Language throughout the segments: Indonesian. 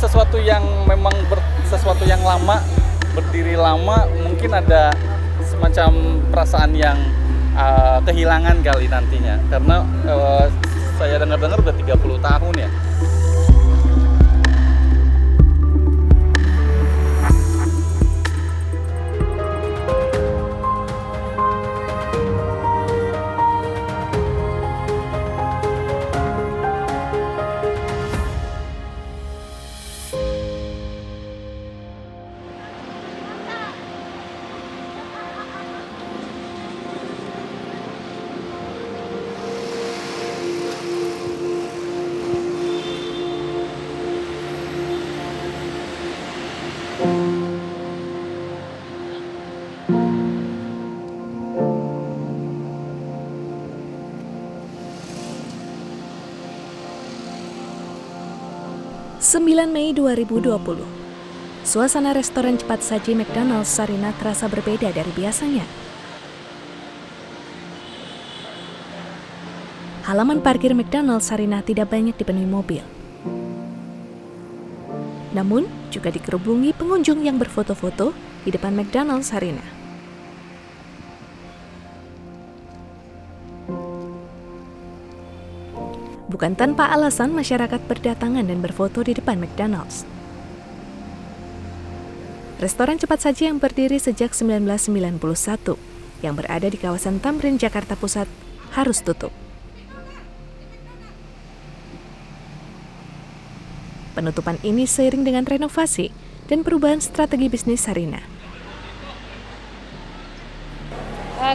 sesuatu yang memang sesuatu yang lama, berdiri lama, mungkin ada semacam perasaan yang kehilangan kali nantinya. Karena saya dengar-dengar udah 30 tahun ya. Mei 2020. Suasana restoran cepat saji McDonald's Sarina terasa berbeda dari biasanya. Halaman parkir McDonald's Sarina tidak banyak dipenuhi mobil. Namun, juga dikerubungi pengunjung yang berfoto-foto di depan McDonald's Sarina. Bukan tanpa alasan masyarakat berdatangan dan berfoto di depan McDonald's. Restoran cepat saji yang berdiri sejak 1991, yang berada di kawasan Tamrin, Jakarta Pusat, harus tutup. Penutupan ini seiring dengan renovasi dan perubahan strategi bisnis Sarina.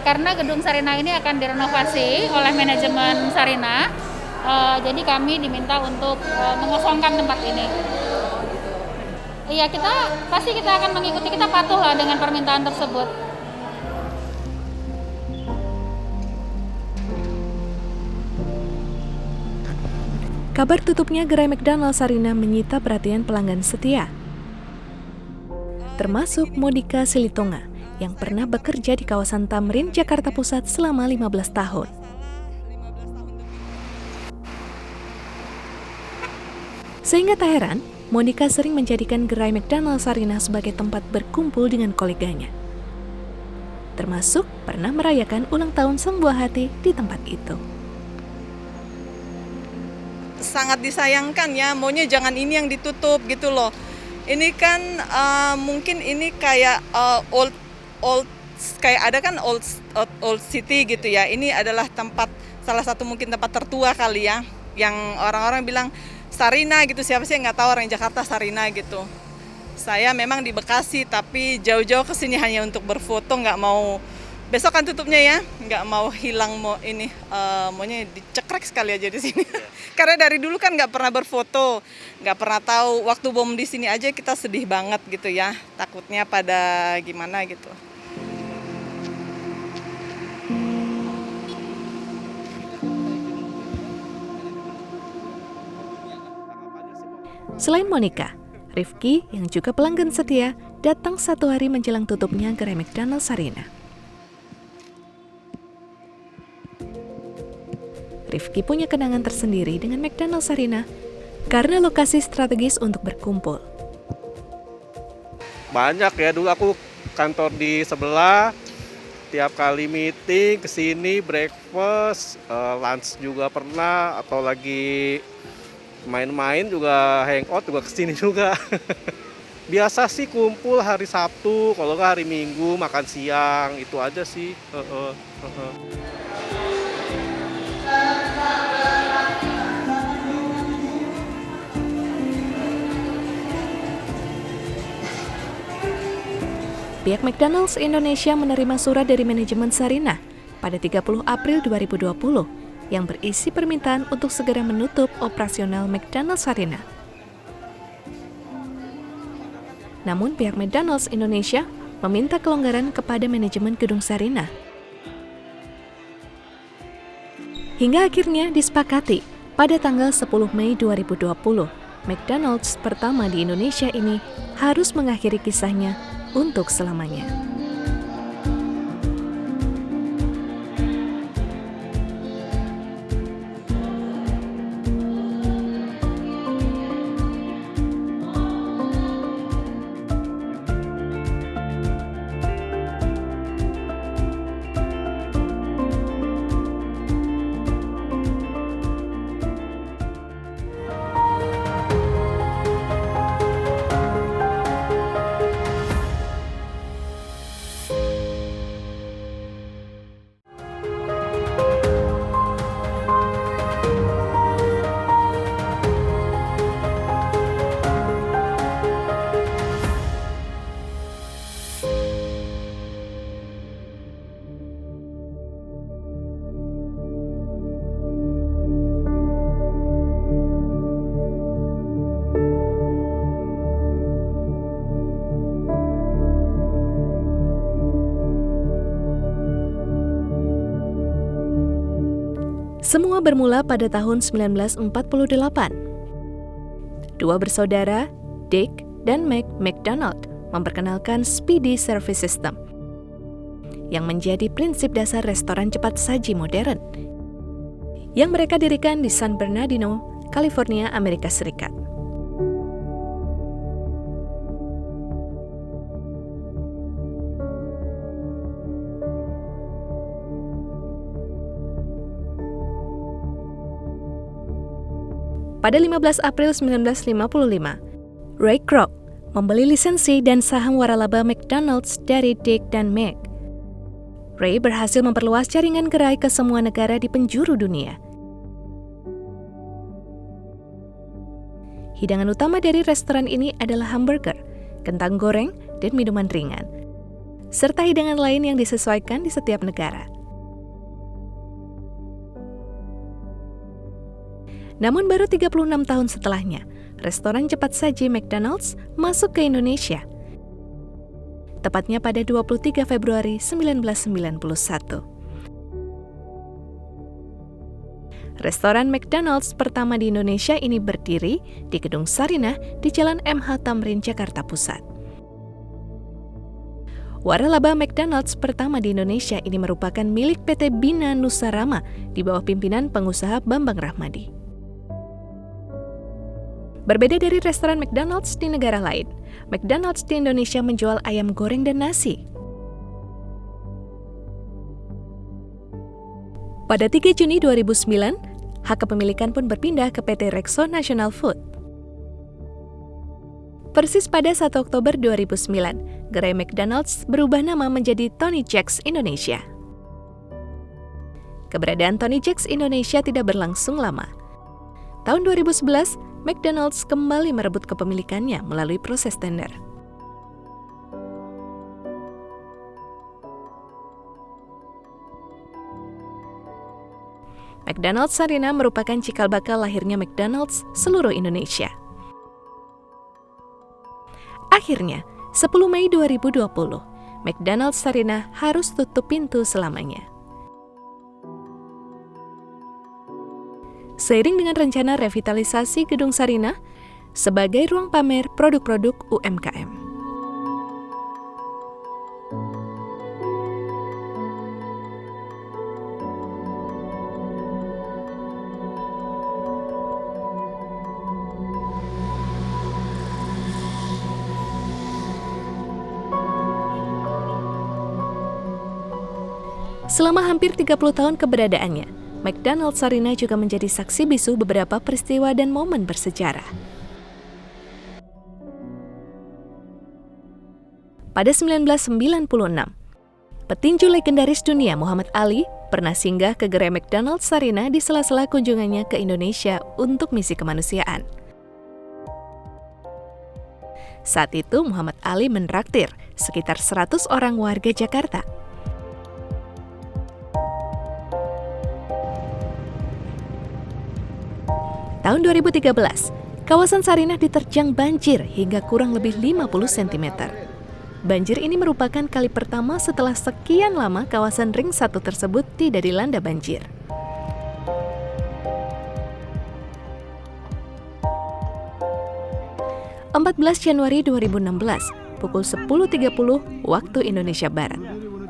Karena gedung Sarina ini akan direnovasi oleh manajemen Sarina, jadi kami diminta untuk mengosongkan tempat ini. Iya, kita akan mengikuti, kita patuh lah dengan permintaan tersebut. Kabar tutupnya gerai McDonald's Sarina menyita perhatian pelanggan setia, termasuk Monica Silitonga yang pernah bekerja di kawasan Tamrin, Jakarta Pusat selama 15 tahun. Sehingga tak heran, Monica sering menjadikan gerai McDonald's Sarina sebagai tempat berkumpul dengan koleganya. Termasuk pernah merayakan ulang tahun sang buah hati di tempat itu. Sangat disayangkan ya, maunya jangan ini yang ditutup gitu loh. Ini kan mungkin ini kayak old kayak ada kan old city gitu ya. Ini adalah salah satu mungkin tempat tertua kali ya, yang orang-orang bilang Sarina gitu, siapa sih yang nggak tahu orang Jakarta Sarina gitu. Saya memang di Bekasi tapi jauh-jauh ke sini hanya untuk berfoto, nggak mau besok kan tutupnya ya, nggak mau hilang maunya dicekrek sekali aja di sini. Karena dari dulu kan nggak pernah berfoto, nggak pernah tahu, waktu bom di sini aja kita sedih banget gitu ya, takutnya pada gimana gitu. Selain Monica, Rifki yang juga pelanggan setia datang 1 hari menjelang tutupnya gerai McDonald's Sarina. Rifki punya kenangan tersendiri dengan McDonald's Sarina karena lokasi strategis untuk berkumpul. Banyak ya, dulu aku kantor di sebelah, tiap kali meeting kesini, breakfast, lunch juga pernah, atau lagi main-main juga, hangout juga kesini juga. Biasa sih kumpul hari Sabtu, kalau nggak hari Minggu makan siang, itu aja sih. Pihak McDonald's Indonesia menerima surat dari manajemen Sarina pada 30 April 2020 yang berisi permintaan untuk segera menutup operasional McDonald's Sarina. Namun pihak McDonald's Indonesia meminta kelonggaran kepada manajemen gedung Sarina. Hingga akhirnya disepakati pada tanggal 10 Mei 2020, McDonald's pertama di Indonesia ini harus mengakhiri kisahnya untuk selamanya. Semua bermula pada tahun 1948. Dua bersaudara, Dick dan Meg McDonald, memperkenalkan Speedy Service System yang menjadi prinsip dasar restoran cepat saji modern yang mereka dirikan di San Bernardino, California, Amerika Serikat. Pada 15 April 1955, Ray Kroc membeli lisensi dan saham waralaba McDonald's dari Dick dan Meg. Ray berhasil memperluas jaringan gerai ke semua negara di penjuru dunia. Hidangan utama dari restoran ini adalah hamburger, kentang goreng, dan minuman ringan, serta hidangan lain yang disesuaikan di setiap negara. Namun baru 36 tahun setelahnya, restoran cepat saji McDonald's masuk ke Indonesia. Tepatnya pada 23 Februari 1991. Restoran McDonald's pertama di Indonesia ini berdiri di Gedung Sarinah di Jalan MH Tamrin, Jakarta Pusat. Waralaba McDonald's pertama di Indonesia ini merupakan milik PT Bina Nusarama di bawah pimpinan pengusaha Bambang Rahmadi. Berbeda dari restoran McDonald's di negara lain, McDonald's di Indonesia menjual ayam goreng dan nasi. Pada 3 Juni 2009, hak kepemilikan pun berpindah ke PT Rexona National Food. Persis pada 1 Oktober 2009, gerai McDonald's berubah nama menjadi Tony Jacks Indonesia. Keberadaan Tony Jacks Indonesia tidak berlangsung lama. Tahun 2011, McDonald's kembali merebut kepemilikannya melalui proses tender. McDonald's Sarinah merupakan cikal bakal lahirnya McDonald's seluruh Indonesia. Akhirnya, 10 Mei 2020, McDonald's Sarinah harus tutup pintu selamanya. Seiring dengan rencana revitalisasi Gedung Sarinah sebagai ruang pamer produk-produk UMKM. Selama hampir 30 tahun keberadaannya, McDonald's Sarinah juga menjadi saksi bisu beberapa peristiwa dan momen bersejarah. Pada 1996, petinju legendaris dunia Muhammad Ali pernah singgah ke gerai McDonald's Sarinah di sela-sela kunjungannya ke Indonesia untuk misi kemanusiaan. Saat itu Muhammad Ali menraktir sekitar 100 orang warga Jakarta. Tahun 2013, kawasan Sarinah diterjang banjir hingga kurang lebih 50 cm. Banjir ini merupakan kali pertama setelah sekian lama kawasan Ring 1 tersebut tidak dilanda banjir. Januari 2016, pukul 10.30 waktu Indonesia Barat,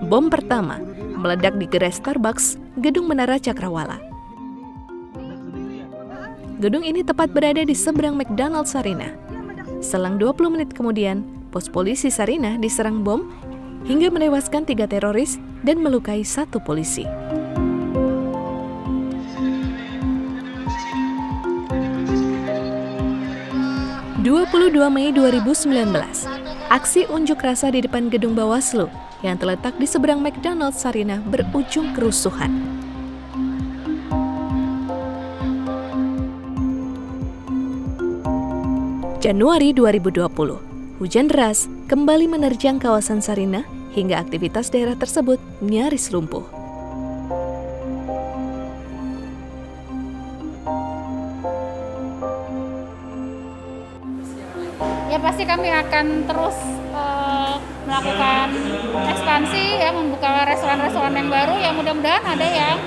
bom pertama meledak di gerai Starbucks, Gedung Menara Cakrawala. Gedung ini tepat berada di seberang McDonald's Sarinah. Selang 20 menit kemudian, pos polisi Sarinah diserang bom hingga menewaskan 3 teroris dan melukai 1 polisi. Mei 2019, aksi unjuk rasa di depan gedung Bawaslu yang terletak di seberang McDonald's Sarinah berujung kerusuhan. Januari 2020, hujan deras kembali menerjang kawasan Sarinah hingga aktivitas daerah tersebut nyaris lumpuh. Ya pasti kami akan terus melakukan ekspansi ya, membuka restoran-restoran yang baru, ya mudah-mudahan ada yang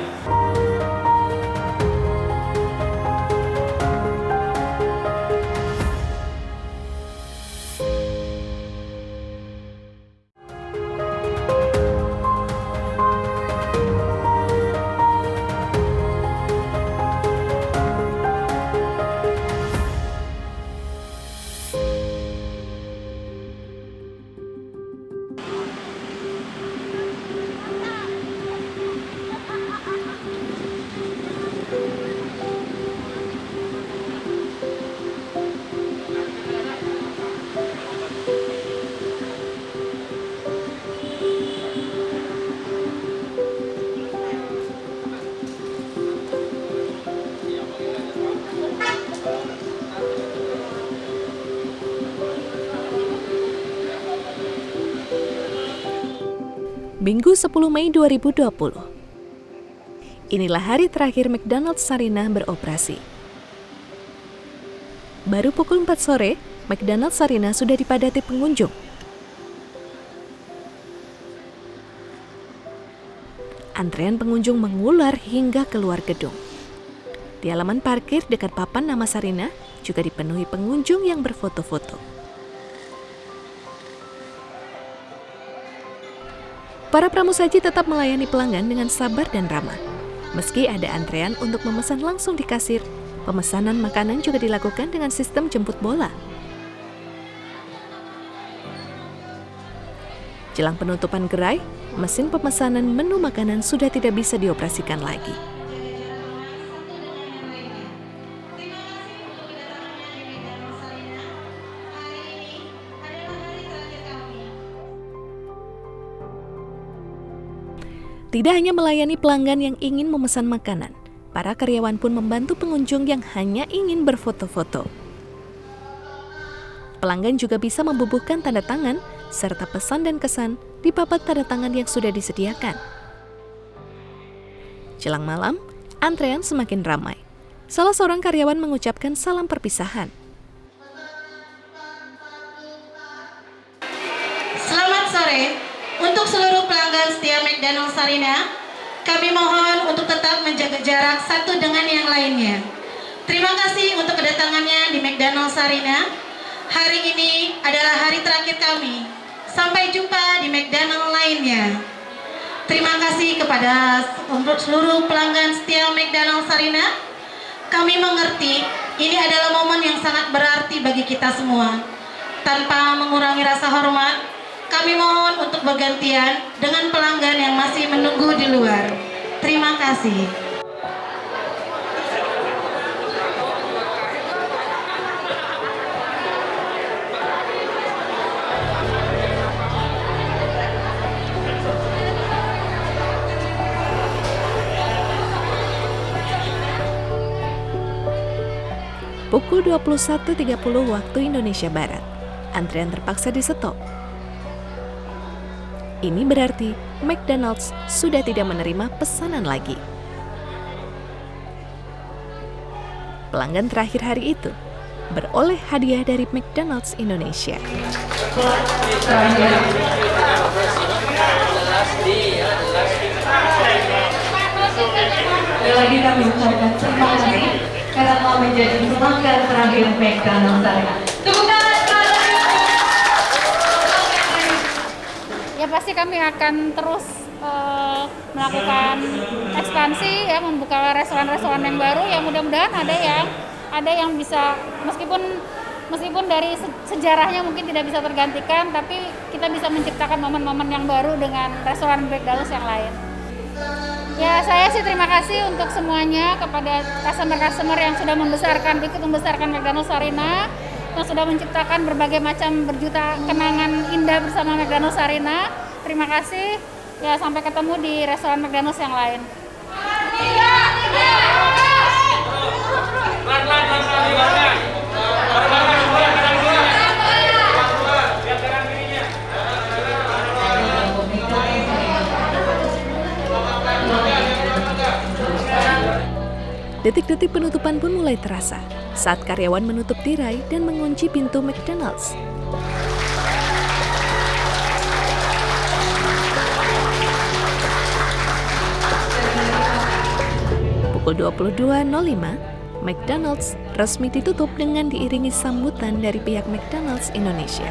Minggu 10 Mei 2020. Inilah hari terakhir McDonald's Sarinah beroperasi. Baru pukul 4 sore, McDonald's Sarinah sudah dipadati pengunjung. Antrean pengunjung mengular hingga keluar gedung. Di halaman parkir dekat papan nama Sarinah juga dipenuhi pengunjung yang berfoto-foto. Para pramusaji tetap melayani pelanggan dengan sabar dan ramah. Meski ada antrean untuk memesan langsung di kasir, pemesanan makanan juga dilakukan dengan sistem jemput bola. Jelang penutupan gerai, mesin pemesanan menu makanan sudah tidak bisa dioperasikan lagi. Tidak hanya melayani pelanggan yang ingin memesan makanan, para karyawan pun membantu pengunjung yang hanya ingin berfoto-foto. Pelanggan juga bisa membubuhkan tanda tangan serta pesan dan kesan di papan tanda tangan yang sudah disediakan. Jelang malam, antrean semakin ramai. Salah seorang karyawan mengucapkan salam perpisahan. Selamat sore. Untuk seluruh pelanggan setia McDonald's Sarinah, kami mohon untuk tetap menjaga jarak satu dengan yang lainnya. Terima kasih untuk kedatangannya di McDonald's Sarinah. Hari ini adalah hari terakhir kami. Sampai jumpa di McDonald's lainnya. Terima kasih kepada untuk seluruh pelanggan setia McDonald's Sarinah. Kami mengerti ini adalah momen yang sangat berarti bagi kita semua. Tanpa mengurangi rasa hormat, kami mohon untuk bergantian dengan pelanggan yang masih menunggu di luar. Terima kasih. Pukul 21.30 waktu Indonesia Barat, antrean terpaksa di-stop. Ini berarti McDonald's sudah tidak menerima pesanan lagi. Pelanggan terakhir hari itu beroleh hadiah dari McDonald's Indonesia. Lagi kami ucapkan terima kasih karena telah menjadi pelanggan terakhir McDonald's Sarinah. Tepuk tangan. Ya pasti kami akan terus melakukan ekspansi ya, membuka restoran-restoran yang baru yang mudah-mudahan ada yang bisa meskipun dari sejarahnya mungkin tidak bisa tergantikan, tapi kita bisa menciptakan momen-momen yang baru dengan restoran McDonald's yang lain. Ya saya sih terima kasih untuk semuanya, kepada customer yang sudah ikut membesarkan McDonald's Sarinah, yang sudah menciptakan berbagai macam berjuta kenangan indah bersama McDonald's Sarinah. Terima kasih. Ya sampai ketemu di restoran McDonald's yang lain. Detik-detik penutupan pun mulai terasa saat karyawan menutup tirai dan mengunci pintu McDonald's. Pukul 22.05, McDonald's resmi ditutup dengan diiringi sambutan dari pihak McDonald's Indonesia.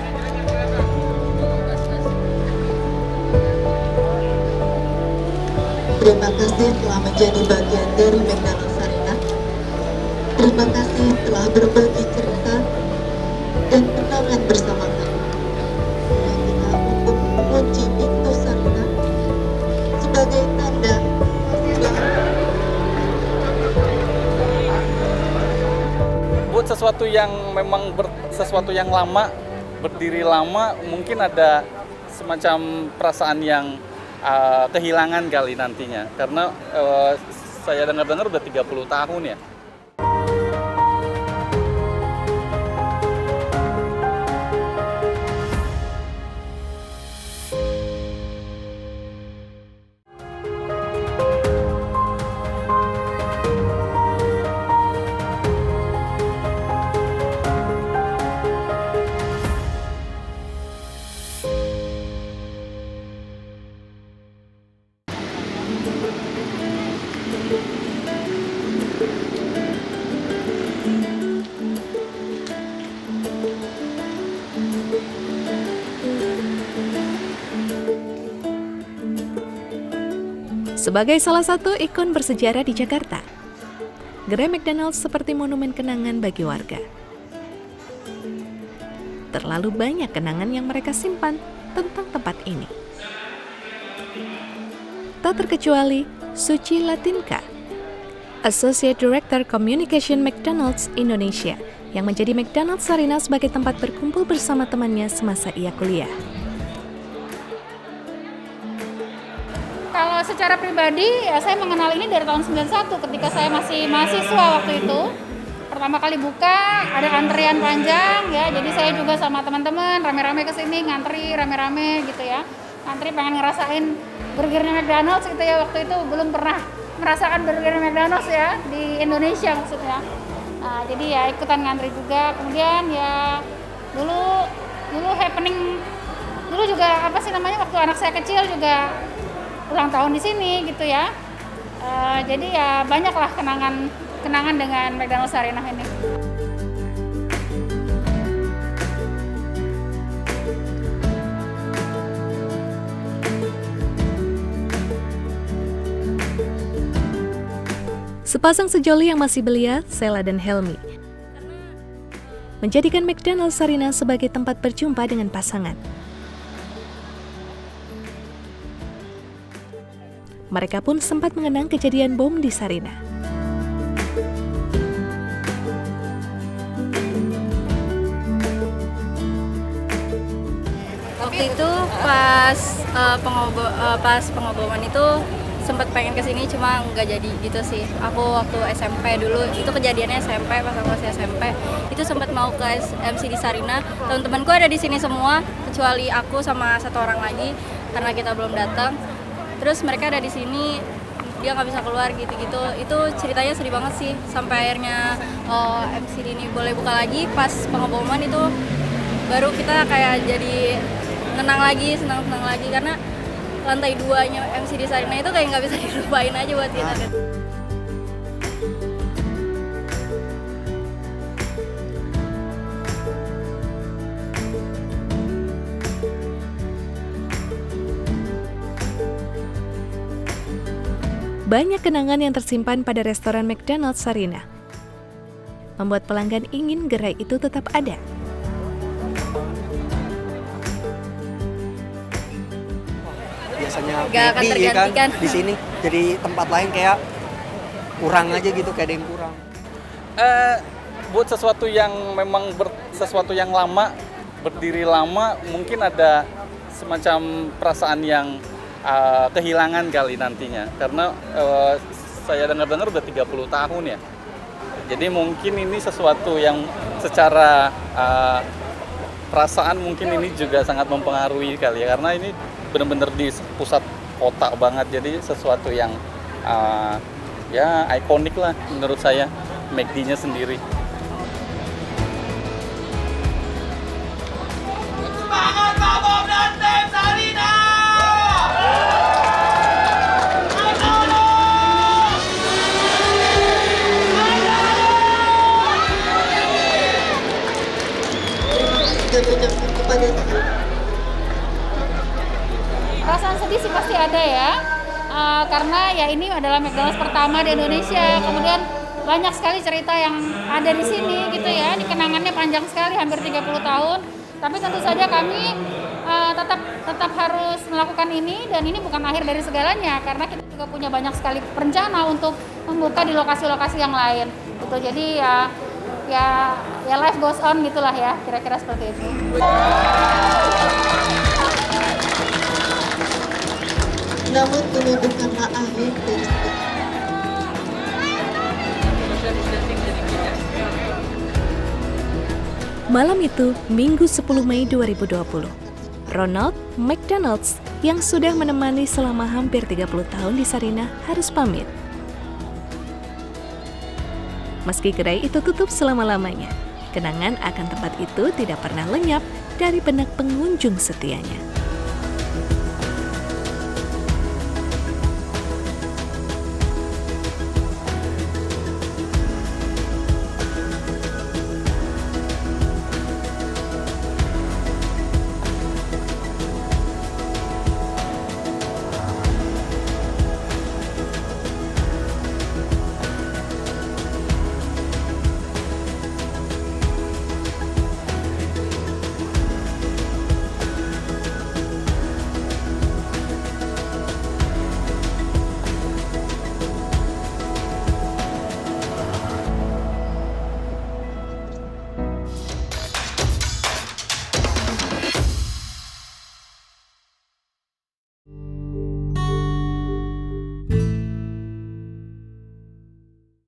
Terima kasih telah menjadi bagian dari McDonald's Sarinah. Terima kasih telah berbagi cerita dan kenangan bersama kami. Kita untuk mengunci pintu Sarinah sebagai tanda buat sesuatu yang memang sesuatu yang lama, berdiri lama, mungkin ada semacam perasaan yang kehilangan kali nantinya, karena saya dengar-dengar udah 30 tahun ya. Sebagai salah satu ikon bersejarah di Jakarta, gerai McDonald's seperti monumen kenangan bagi warga. Terlalu banyak kenangan yang mereka simpan tentang tempat ini. Tak terkecuali Suci Latinka, Associate Director Communication McDonald's Indonesia, yang menjadi McDonald's Sarinah sebagai tempat berkumpul bersama temannya semasa ia kuliah. Kalau secara pribadi, ya saya mengenal ini dari tahun 91 ketika saya masih mahasiswa waktu itu. Pertama kali buka, ada antrian panjang ya, jadi saya juga sama teman-teman rame-rame ke sini, ngantri rame-rame gitu ya. Ngantri pengen ngerasain burgernya McDonald's gitu ya, waktu itu belum pernah merasakan burgernya McDonald's ya, di Indonesia maksudnya. Nah, jadi ya ikutan ngantri juga, kemudian ya dulu happening, dulu juga apa sih namanya, waktu anak saya kecil juga ulang tahun di sini gitu ya. Jadi ya banyaklah kenangan dengan McDonald's Sarinah ini. Sepasang sejoli yang masih belia, Sela dan Helmi, menjadikan McDonald's Sarinah sebagai tempat berjumpa dengan pasangan. Mereka pun sempat mengenang kejadian bom di Sarinah. Waktu itu pas pengoboman itu sempat pengen kesini cuma nggak jadi gitu sih. Aku waktu SMP dulu, itu kejadiannya SMP, pas aku masih SMP, itu sempat mau ke MC di Sarinah. Teman-temanku ada di sini semua, kecuali aku sama satu orang lagi karena kita belum datang. Terus mereka ada di sini, dia nggak bisa keluar gitu-gitu. Itu ceritanya sedih banget sih. Sampai akhirnya MC ini boleh buka lagi pas pengeboman itu, baru kita kayak jadi senang lagi karena lantai 2-nya MC di Sarinah itu kayak nggak bisa dilupain aja buat kita. Banyak kenangan yang tersimpan pada restoran McDonald's Sarinah, membuat pelanggan ingin gerai itu tetap ada. Biasanya Gak akan McD, tergantikan. kan di sini, jadi tempat lain kayak kurang aja gitu, kayak ada yang kurang. Buat sesuatu yang memang sesuatu yang lama, berdiri lama, mungkin ada semacam perasaan yang kehilangan kali nantinya, karena saya dengar-dengar udah 30 tahun ya. Jadi mungkin ini sesuatu yang secara perasaan mungkin ini juga sangat mempengaruhi kali ya, karena ini benar-benar di pusat kota banget, jadi sesuatu yang ya ikonik lah menurut saya, McD-nya sendiri. Semangat Pak Bob dan tim Sarinah! Kepada Perasaan sedih sih pasti ada ya, karena ya ini adalah McDonald's pertama di Indonesia. Kemudian banyak sekali cerita yang ada di sini gitu ya, ini kenangannya panjang sekali, hampir 30 tahun. Tapi tentu saja kami tetap harus melakukan ini, dan ini bukan akhir dari segalanya, karena kita juga punya banyak sekali rencana untuk membuka di lokasi-lokasi yang lain. Gitu. Jadi ya life goes on gitulah ya, kira-kira seperti itu. namun ini bukanlah akhir dari Malam itu, Minggu 10 Mei 2020, Ronald McDonald's yang sudah menemani selama hampir 30 tahun di Sarinah harus pamit. Meski gerai itu tutup selama-lamanya, kenangan akan tempat itu tidak pernah lenyap dari benak pengunjung setianya.